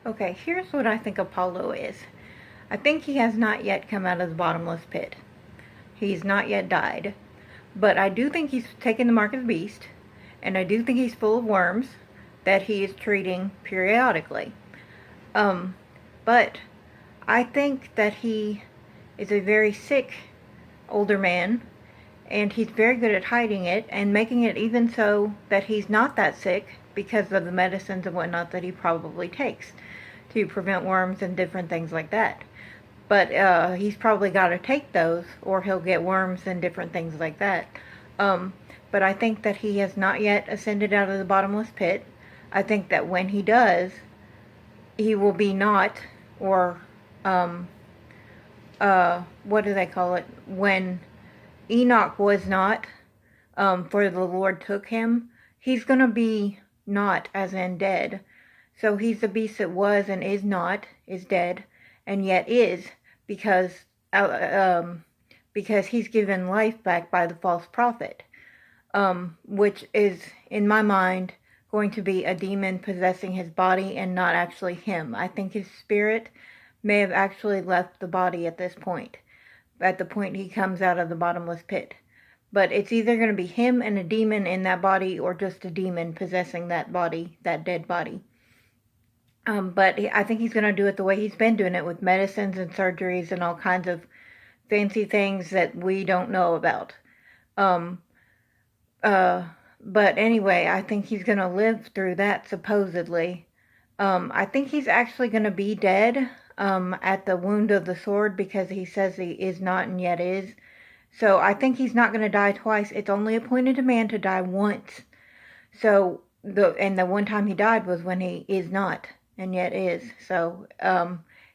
Okay, here's what I think Apollo is. I think he has not yet come out of the bottomless pit. He's not yet died. But I do think he's taken the mark of the beast, and I do think he's full of worms that he is treating periodically. Um, but I think that he is a very sick older man, and he's very good at hiding it and making it even so that he's not that sick because of the medicines and whatnot that he probably takes to prevent worms and different things like that. But he's probably got to take those, or he'll get worms and different things like that. Um, but I think that he has not yet ascended out of the bottomless pit. I think that when he does, he will be not, or um, what do they call it? When Enoch was not, for the Lord took him, he's going to be not, as in dead. So he's the beast that was and is not, is dead, and yet is, because uh, um, because he's given life back by the false prophet, which is, in my mind, going to be a demon possessing his body and not actually him. I think his spirit may have actually left the body at the point he comes out of the bottomless pit. But it's either going to be him and a demon in that body, or just a demon possessing that body, that dead body. But I think he's going to do it the way he's been doing it, with medicines and surgeries and all kinds of fancy things that we don't know about. Um, uh, but anyway, I think he's going to live through that, supposedly. I think he's actually going to be dead at the wound of the sword, because he says he is not and yet is. So I think he's not going to die twice. It's only appointed to man to die once. So the one time he died was when he is not and yet is. So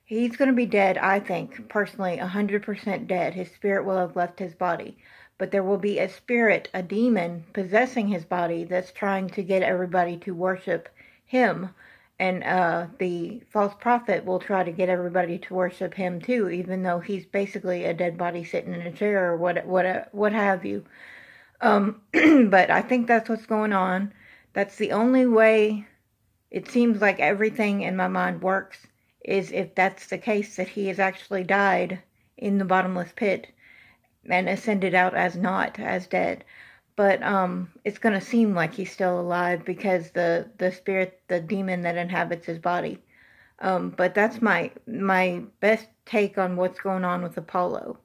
he's going to be dead, I think, personally, 100% dead. His spirit will have left his body. But there will be a spirit, a demon, possessing his body that's trying to get everybody to worship him. And the false prophet will try to get everybody to worship him too, even though he's basically a dead body sitting in a chair, or what have you. But I think that's what's going on. That's the only way it seems like everything in my mind works, is if that's the case, that he has actually died in the bottomless pit and ascended out as not, as dead. But it's going to seem like he's still alive, because the spirit, the demon that inhabits his body. But that's my best take on what's going on with Apollo.